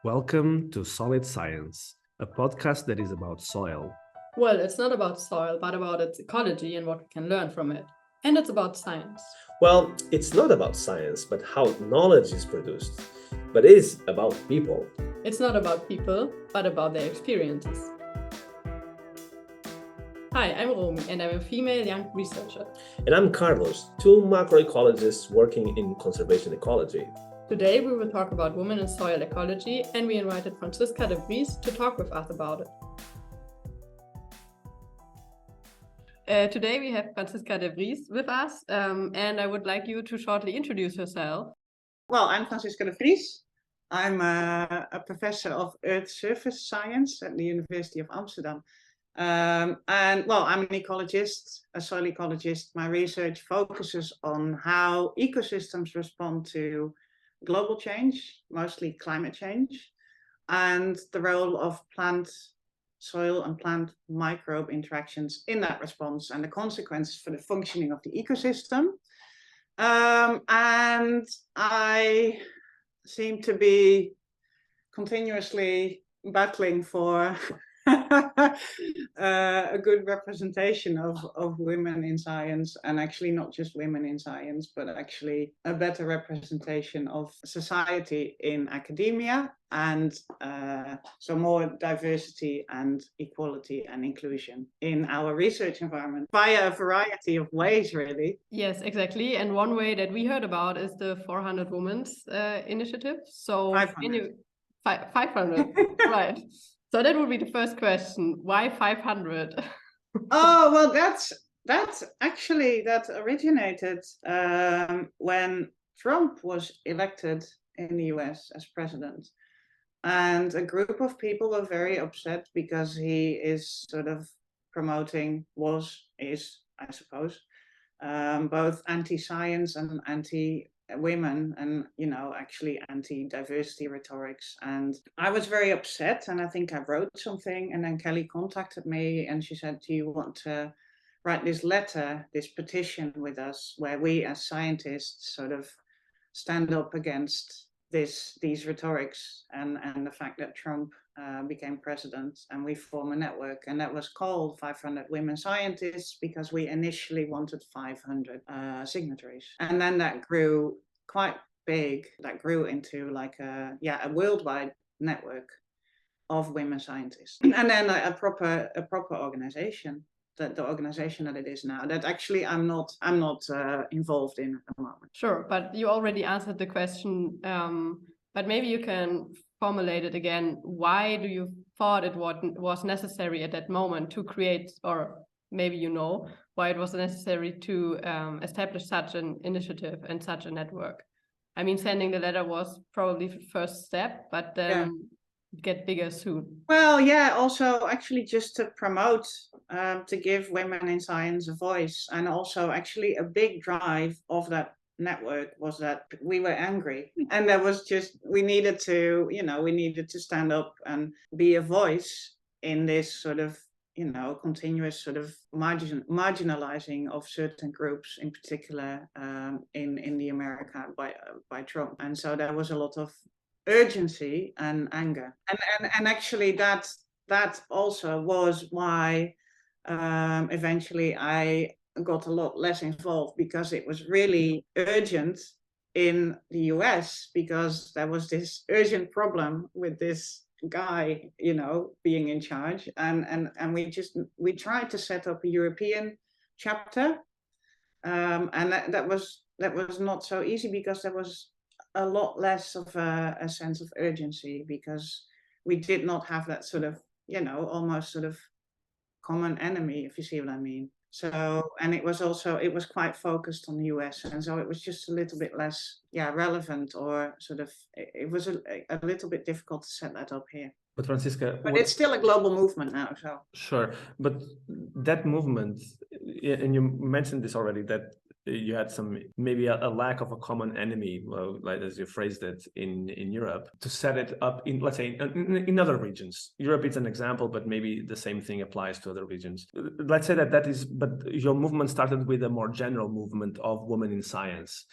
Welcome to SolidScience, a podcast that is about soil. Well, it's not about soil, but about its ecology and what we can learn from it. And it's about science. Well, it's not about science, but how knowledge is produced. But it is about people. It's not about people, but about their experiences. Hi, I'm Romy, and I'm a female young researcher. And I'm Carlos, two macroecologists working in conservation ecology. Today we will talk about women in soil ecology, and we invited Franciska de Vries to talk with us about it. Today we have Franciska de Vries with us, and I would like you to shortly introduce yourself. Well, I'm Franciska de Vries. I'm a professor of Earth Surface Science at the University of Amsterdam. I'm an ecologist, a soil ecologist. My research focuses on how ecosystems respond to global change, mostly climate change, and the role of plant, soil and plant microbe interactions in that response and the consequences for the functioning of the ecosystem. And I seem to be continuously battling for a good representation of women in science, and actually not just women in science, but actually a better representation of society in academia, and so more diversity and equality and inclusion in our research environment via a variety of ways, really. Yes, exactly. And one way that we heard about is the 400 Women's Initiative. So 500. 500, right. So that would be the first question. Why 500? Oh, well, that originated when Trump was elected in the US as president. And a group of people were very upset because he is sort of promoting, is, I suppose, both anti-science and anti-women and, actually anti-diversity rhetorics. And I was very upset, and I think I wrote something, and then Kelly contacted me and she said, do you want to write this letter, this petition with us, where we as scientists sort of stand up against these rhetorics and the fact that Trump became president, and we form a network, and that was called 500 Women Scientists because we initially wanted 500 signatories, and then that grew quite big. That grew into like a worldwide network of women scientists, and then a proper organization. The organization that it is now, that actually I'm not involved in at the moment. Sure, but you already answered the question, but maybe you can formulate it again. Why do you thought it was necessary at that moment to create, or maybe why it was necessary to establish such an initiative and such a network? I mean, sending the letter was probably the first step, but then get bigger soon. Well, yeah, also actually just to promote, to give women in science a voice, and also actually a big drive of that network was that we were angry, and that was just, we needed to stand up and be a voice in this sort of continuous sort of marginalizing of certain groups, in particular in the America by Trump. And so there was a lot of urgency and anger, and actually that also was why eventually I got a lot less involved, because it was really urgent in the US, because there was this urgent problem with this guy being in charge, and we tried to set up a European chapter, and that was not so easy, because there was a lot less of a sense of urgency, because we did not have that sort of, almost sort of common enemy, if you see what I mean. So, and it was quite focused on the US, and so it was just a little bit less, relevant, or sort of, it was a little bit difficult to set that up here. But Franciska, it's still a global movement now, so. Sure, but that movement, and you mentioned this already, that you had maybe a lack of a common enemy, like as you phrased it, in Europe, to set it up in, let's say, in other regions. Europe is an example, but maybe the same thing applies to other regions. Let's say that is, but your movement started with a more general movement of women in science.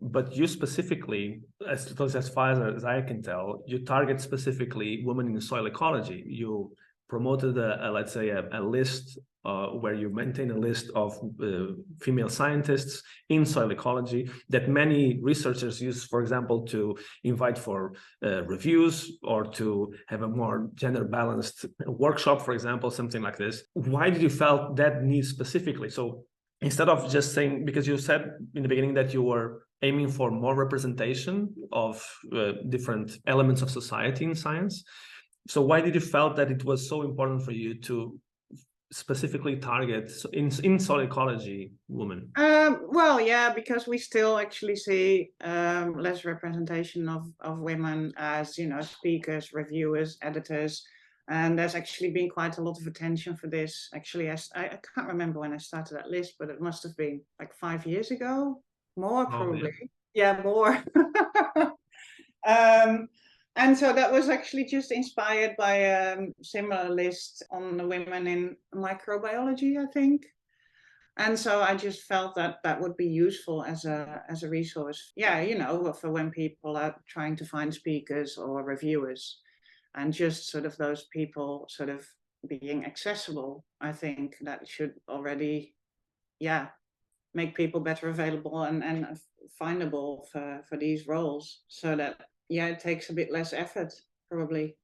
but you specifically, as far as I can tell, you target specifically women in soil ecology. You promoted let's say a list where you maintain a list of female scientists in soil ecology that many researchers use, for example, to invite for reviews or to have a more gender balanced workshop, for example, something like this. Why did you felt that need specifically? So instead of just saying, because you said in the beginning that you were aiming for more representation of different elements of society in science. So why did you felt that it was so important for you to specifically target in soil ecology women? Well, yeah, because we still actually see less representation of women as, you know, speakers, reviewers, editors. And there's actually been quite a lot of attention for this. Actually, I can't remember when I started that list, but it must have been like 5 years ago. More, probably. Yeah, more. And so that was actually just inspired by a similar list on the women in microbiology, I think. And so I just felt that that would be useful as a resource. Yeah, you know, for when people are trying to find speakers or reviewers, and just sort of those people sort of being accessible. I think that should already, yeah, make people better available and findable for these roles, so that, yeah, it takes a bit less effort, probably.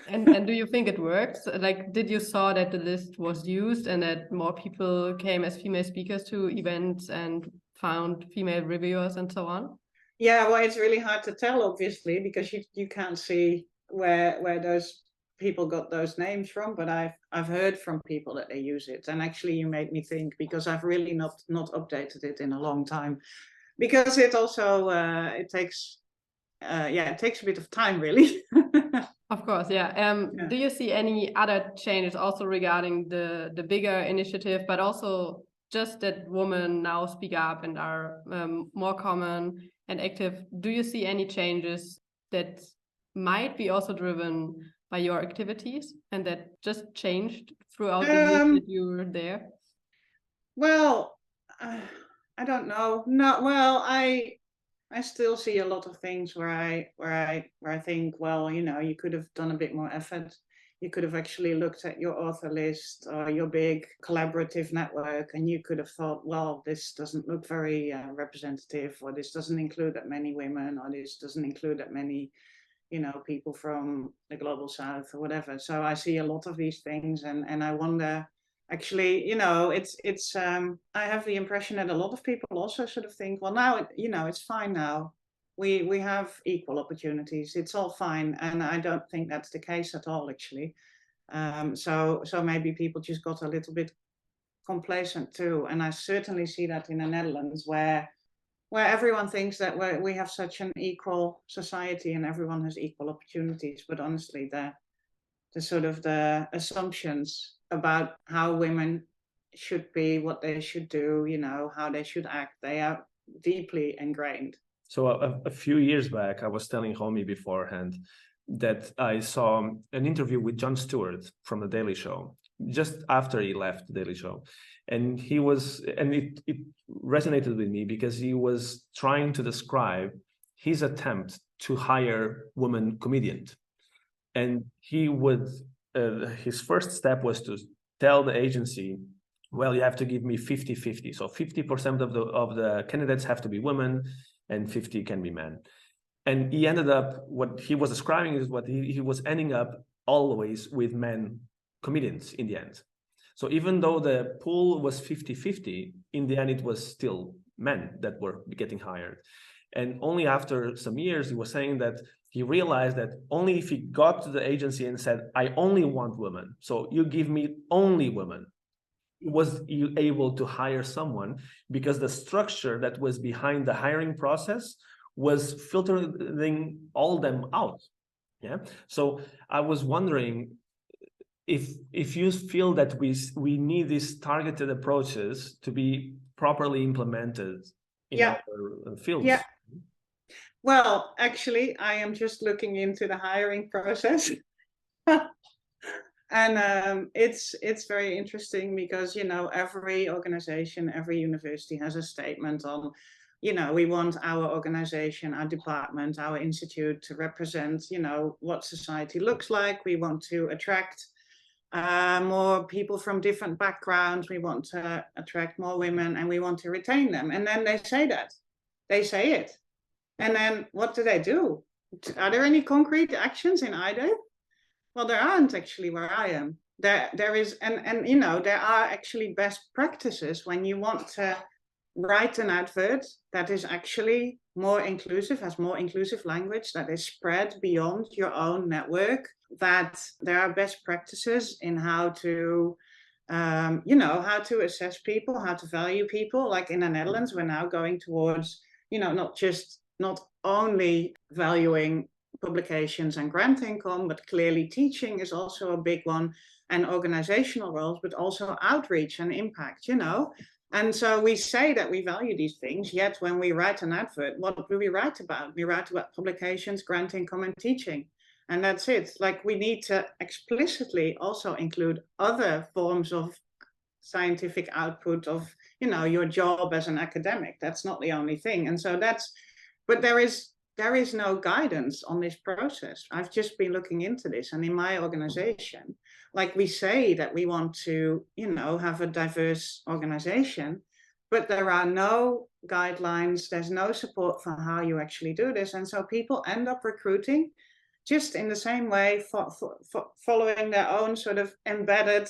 And do you think it works? Like, did you saw that the list was used and that more people came as female speakers to events and found female reviewers and so on? Yeah, well, it's really hard to tell, obviously, because you can't see where those people got those names from, but I've heard from people that they use it. And actually you made me think, because I've really not updated it in a long time, because it also it takes it takes a bit of time, really. Of course, yeah. Do you see any other changes also regarding the bigger initiative, but also just that women now speak up and are more common and active? Do you see any changes that might be also driven by your activities and that just changed throughout the years that you were there? Well, I don't know. No, well, I still see a lot of things where I think, well, you know, you could have done a bit more effort. You could have actually looked at your author list or your big collaborative network, and you could have thought, well, this doesn't look very representative, or this doesn't include that many women, or this doesn't include that many, you know, people from the global south or whatever. So I see a lot of these things, and I wonder, actually, you know, it's I have the impression that a lot of people also sort of think, well, now, you know, it's fine now. We have equal opportunities. It's all fine. And I don't think that's the case at all, actually. So maybe people just got a little bit complacent too. And I certainly see that in the Netherlands, where everyone thinks that we have such an equal society and everyone has equal opportunities. But honestly, the sort of the assumptions about how women should be, what they should do, you know, how they should act, they are deeply ingrained. So a few years back, I was telling Homie beforehand that I saw an interview with Jon Stewart from The Daily Show, just after he left The Daily Show. And it resonated with me because he was trying to describe his attempt to hire women comedians. And he would, his first step was to tell the agency, well, you have to give me 50-50. So 50% of the candidates have to be women and 50 can be men. And he ended up, what he was describing is what he was ending up always with men comedians in the end. So even though the pool was 50-50, in the end, it was still men that were getting hired. And only after some years, he was saying that he realized that only if he got to the agency and said, I only want women, so you give me only women, was you able to hire someone, because the structure that was behind the hiring process was filtering all them out. Yeah. So I was wondering if you feel that we need these targeted approaches to be properly implemented in our fields. Yeah. Well, actually, I am just looking into the hiring process. And it's very interesting because, you know, every organization, every university has a statement on you know, we want our organization, our department, our institute to represent, you know, what society looks like. We want to attract more people from different backgrounds. We want to attract more women, and we want to retain them. And then they say that. They say it. And then what do? Are there any concrete actions in either? Well, there aren't actually where I am. There is, and you know, there are actually best practices when you want to write an advert that is actually more inclusive, has more inclusive language, that is spread beyond your own network, that there are best practices in how to, you know, how to assess people, how to value people. Like in the Netherlands, we're now going towards, you know, not only valuing publications and grant income, but clearly teaching is also a big one, and organizational roles, but also outreach and impact, you know. And so we say that we value these things, yet when we write an advert, what do we write about? We write about publications, grant income, and teaching. And that's it. Like, we need to explicitly also include other forms of scientific output of, you know, your job as an academic. That's not the only thing. And so that's, but there is no guidance on this process. I've just been looking into this, and in my organization, like, we say that we want to, you know, have a diverse organization, but there are no guidelines, there's no support for how you actually do this. And so people end up recruiting just in the same way, following their own sort of embedded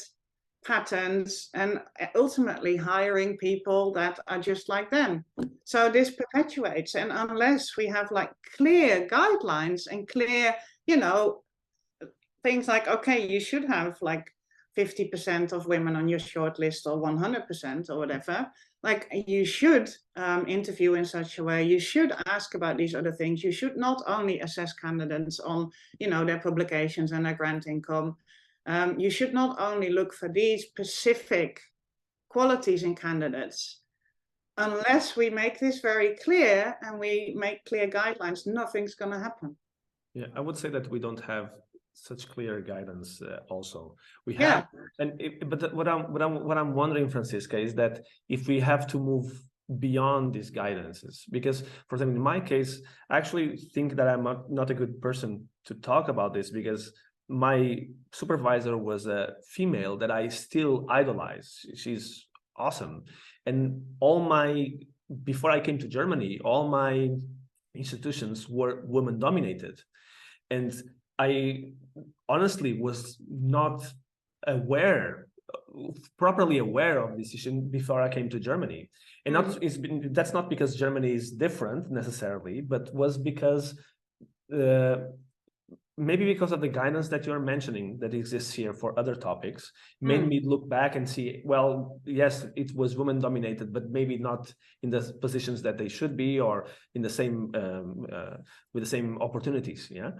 patterns, and ultimately hiring people that are just like them. So this perpetuates, and unless we have like clear guidelines and clear, you know, things like, okay, you should have like 50% of women on your shortlist, or 100%, or whatever. Like, you should interview in such a way, you should ask about these other things. You should not only assess candidates on, you know, their publications and their grant income. You should not only look for these specific qualities in candidates. Unless we make this very clear and we make clear guidelines, nothing's going to happen. Yeah, I would say that we don't have such clear guidance. Also, we have, but what I'm wondering, Franciska, is that if we have to move beyond these guidances, because, for example, in my case, I actually think that I'm not a good person to talk about this, because my supervisor was a female that I still idolize. She's awesome, and before I came to Germany, all my institutions were women dominated, and I honestly was not properly aware of this issue before I came to Germany. And that's not because Germany is different necessarily, but was because maybe because of the guidance that you're mentioning that exists here for other topics, made me look back and see, well, yes, it was women dominated, but maybe not in the positions that they should be, or in the same with the same opportunities. Yeah.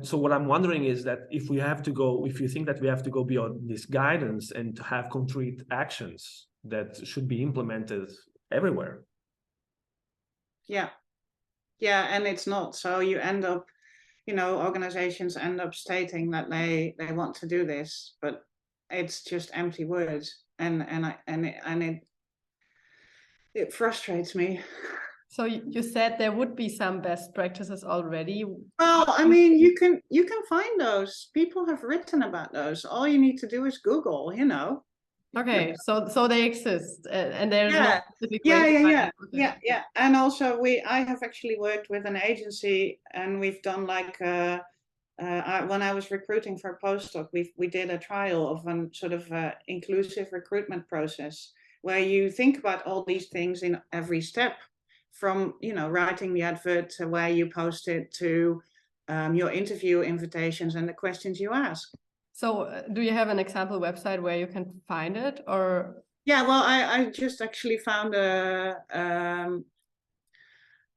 So what I'm wondering is that if you think that we have to go beyond this guidance and to have concrete actions that should be implemented everywhere. Yeah, and it's not. So you end up, you know, organizations end up stating that they want to do this, but it's just empty words, and it frustrates me. So you said there would be some best practices already. Well, I mean, you can find those. People have written about those. All you need to do is Google, you know. Okay, so they exist, and there's no specific yeah. And also, I have actually worked with an agency, and we've done like when I was recruiting for a postdoc, we did a trial of a sort of inclusive recruitment process where you think about all these things in every step, from, you know, writing the advert to where you post it, to your interview invitations and the questions you ask. So do you have an example website where you can find it, or? Yeah, well, I just actually found an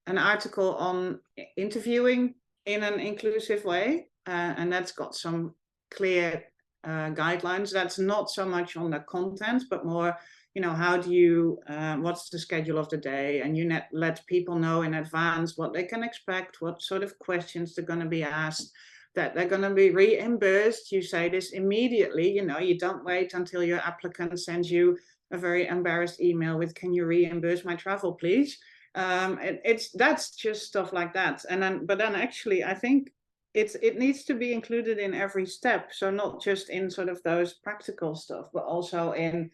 article on interviewing in an inclusive way, and that's got some clear guidelines. That's not so much on the content, but more, you know, how do you, what's the schedule of the day, and you let people know in advance what they can expect, what sort of questions they're going to be asked, that they're going to be reimbursed. You say this immediately, you know, you don't wait until your applicant sends you a very embarrassed email with, can you reimburse my travel, please? That's just stuff like that. But then actually, I think it needs to be included in every step. So not just in sort of those practical stuff, but also in,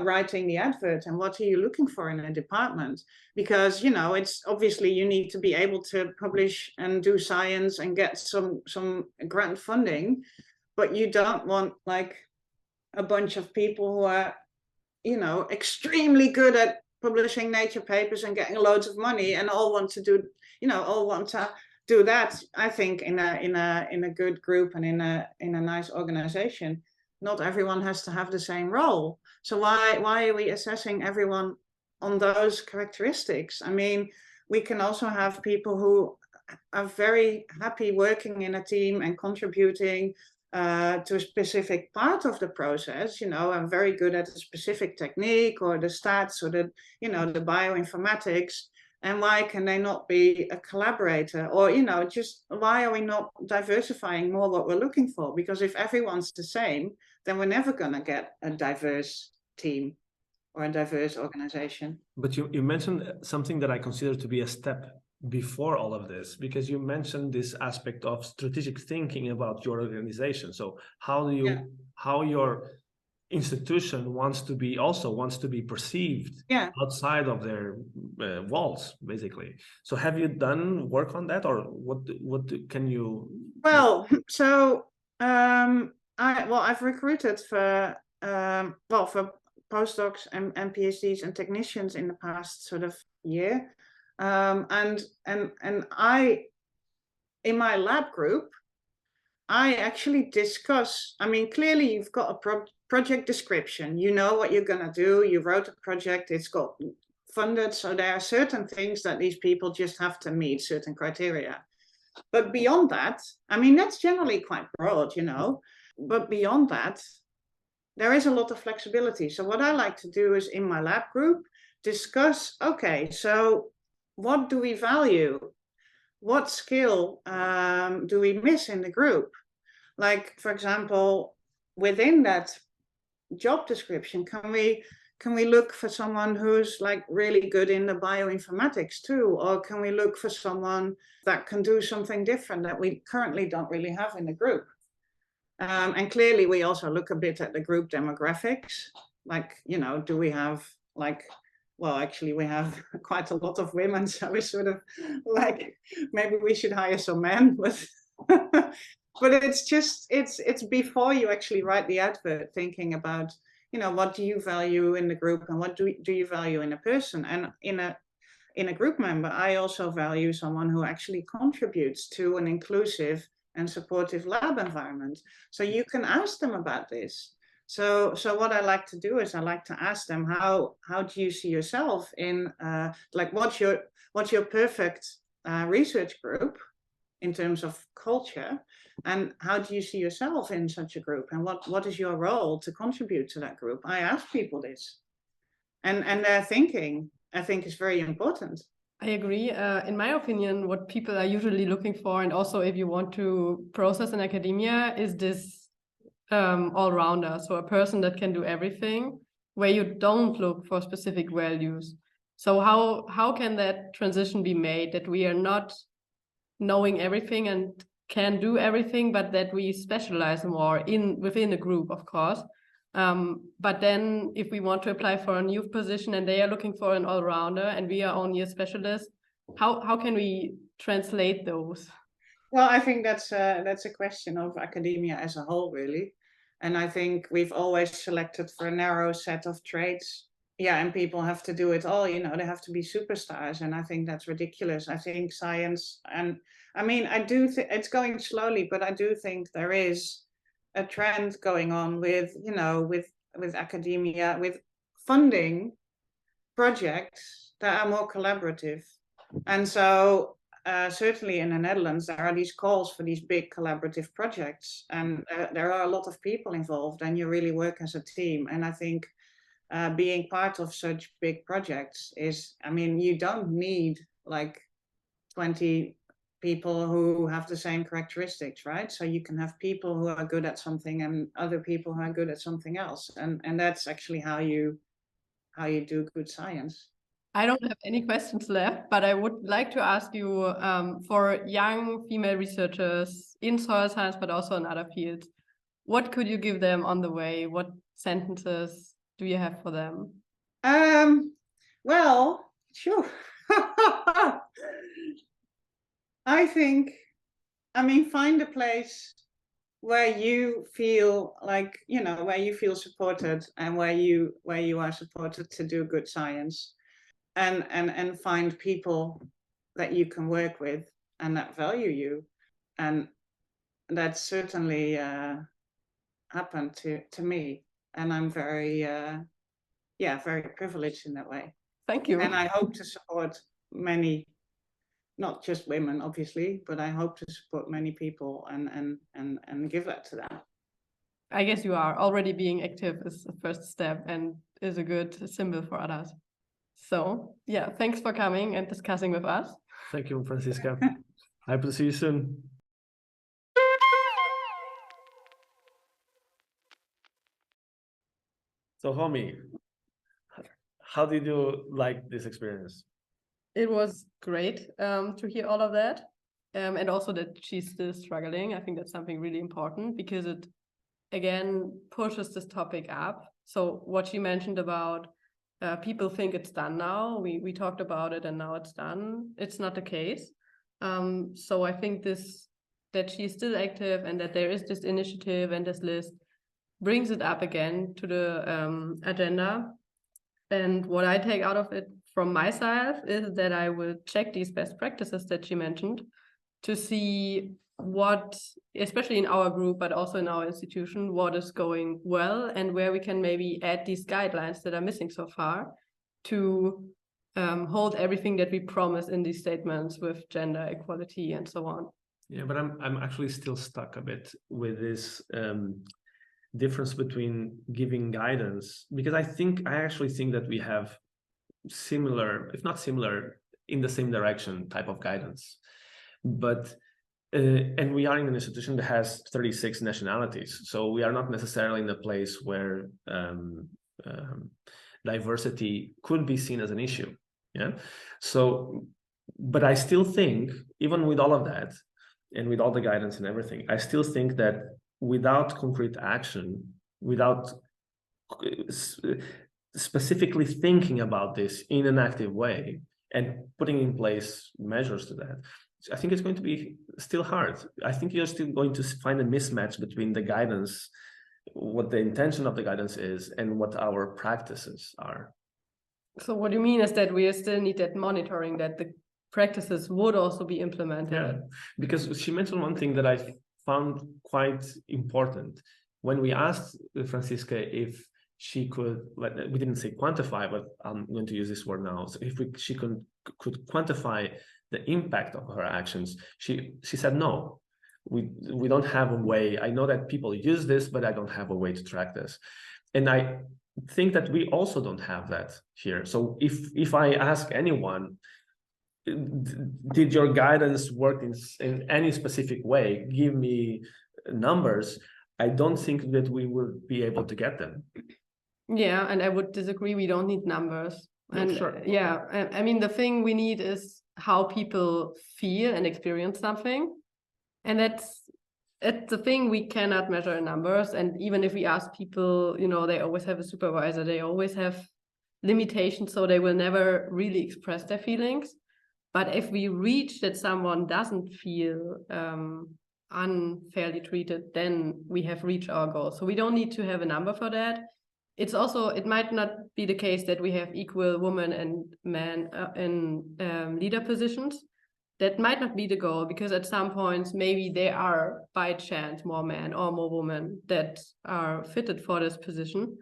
writing the advert and what are you looking for in a department? Because, it's obviously you need to be able to publish and do science and get some grant funding, but you don't want like a bunch of people who are, extremely good at publishing Nature papers and getting loads of money and all want to do that. I think in a good group and in a nice organization, not everyone has to have the same role. So why are we assessing everyone on those characteristics? I mean, we can also have people who are very happy working in a team and contributing to a specific part of the process. I'm very good at a specific technique or the stats or the bioinformatics. And why can they not be a collaborator? Or, just why are we not diversifying more what we're looking for? Because if everyone's the same, then we're never going to get a diverse team or a diverse organization. But you mentioned something that I consider to be a step before all of this, because you mentioned this aspect of strategic thinking about your organization. So how your institution wants to be perceived outside of their walls, basically. So have you done work on that, or what can you? Well, so I've recruited for postdocs and PhDs and technicians in the past sort of year. And I, in my lab group, I actually discuss, clearly you've got a project description, you know what you're going to do, you wrote a project, it's got funded, so there are certain things that these people just have to meet, certain criteria. But beyond that, that's generally quite broad, but beyond that, there is a lot of flexibility. So what I like to do is in my lab group, discuss, okay, so what do we value? What skill do we miss in the group? Like, for example, within that job description, can we look for someone who's like really good in the bioinformatics too? Or can we look for someone that can do something different that we currently don't really have in the group? And clearly we also look a bit at the group demographics. Like, do we have like, well, actually we have quite a lot of women, so we sort of like, maybe we should hire some men, but but it's before you actually write the advert, thinking about, what do you value in the group and what do you value in a person? And in a group member, I also value someone who actually contributes to an inclusive and supportive lab environment. So you can ask them about this. So what I like to do is I like to ask them, how do you see yourself in, like, what's your perfect research group in terms of culture, and how do you see yourself in such a group, and what is your role to contribute to that group? I ask people this, and their thinking, I think, is very important. I agree. In my opinion, what people are usually looking for, and also if you want to process in academia, is this all-rounder, so a person that can do everything, where you don't look for specific values. So how can that transition be made, that we are not knowing everything and can do everything, but that we specialize more within a group, of course. But then if we want to apply for a new position and they are looking for an all-rounder and we are only a specialist, how can we translate those? Well, I think that's a question of academia as a whole, really. And I think we've always selected for a narrow set of traits. Yeah, and people have to do it all, they have to be superstars. And I think that's ridiculous. I think science, and I do think it's going slowly, but I do think there is a trend going on with academia, with funding projects that are more collaborative. And so certainly in the Netherlands, there are these calls for these big collaborative projects, and there are a lot of people involved, and you really work as a team. And I think being part of such big projects is, you don't need like 20 people who have the same characteristics, right? So you can have people who are good at something and other people who are good at something else, and that's actually how you do good science. I don't have any questions left, but I would like to ask you for young female researchers in soil science, but also in other fields, what could you give them on the way? What sentences do you have for them? Well, sure. Find a place where you feel like, where you feel supported and where you are supported to do good science, and find people that you can work with and that value you. And that certainly happened to me. And I'm very, very privileged in that way. Thank you. And I hope to support many, not just women, obviously, but I hope to support many people and give that to them. I guess you are already being active is the first step and is a good symbol for others. So yeah, thanks for coming and discussing with us. Thank you, Franciska. I hope to see you soon. So, Homi, how did you like this experience? It was great to hear all of that. And also that she's still struggling. I think that's something really important because it, again, pushes this topic up. So what she mentioned about people think it's done now. We talked about it and now it's done. It's not the case. So I think that she's still active and that there is this initiative and this list brings it up again to the agenda. And what I take out of it from myself is that I will check these best practices that she mentioned to see what, especially in our group, but also in our institution, what is going well and where we can maybe add these guidelines that are missing so far to hold everything that we promise in these statements with gender equality and so on. Yeah, but I'm actually still stuck a bit with this difference between giving guidance, because I actually think that we have similar, if not similar, in the same direction type of guidance. But and we are in an institution that has 36 nationalities, so we are not necessarily in a place where diversity could be seen as an issue. Yeah. So, but I still think, even with all of that, and with all the guidance and everything, I still think that without concrete action, without specifically thinking about this in an active way and putting in place measures to that, I think it's going to be still hard. I think you're still going to find a mismatch between the guidance, what the intention of the guidance is, and what our practices are. So what you mean is that we still need that monitoring, that the practices would also be implemented. Yeah, because she mentioned one thing that I found quite important. When we asked Franciska if she could, we didn't say quantify, but I'm going to use this word now. So if she could quantify the impact of her actions, she said no. We don't have a way. I know that people use this, but I don't have a way to track this. And I think that we also don't have that here. So if I ask anyone, did your guidance work in any specific way? Give me numbers. I don't think that we will be able to get them. Yeah, and I would disagree. We don't need numbers. And sure. Yeah, I mean, the thing we need is how people feel and experience something. And it's the thing we cannot measure in numbers. And even if we ask people, they always have a supervisor, they always have limitations, so they will never really express their feelings. But if we reach that someone doesn't feel unfairly treated, then we have reached our goal. So we don't need to have a number for that. It might not be the case that we have equal women and men in leader positions. That might not be the goal, because at some points, maybe there are by chance more men or more women that are fitted for this position.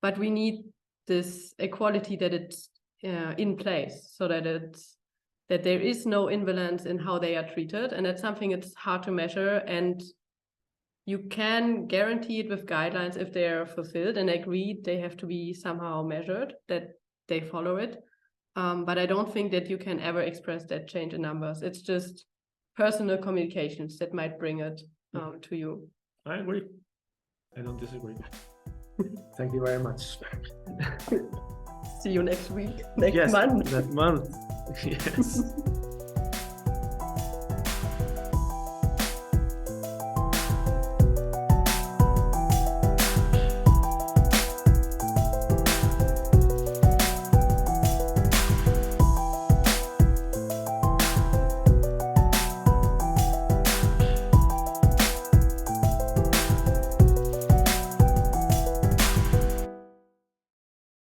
But we need this equality that it's in place, so that there is no imbalance in how they are treated. And that's something it's hard to measure. And you can guarantee it with guidelines if they are fulfilled and agreed. They have to be somehow measured, that they follow it. But I don't think that you can ever express that change in numbers. It's just personal communications that might bring it to you. I agree. I don't disagree. Thank you very much. see you next week, next Yes, month. that month. Yes.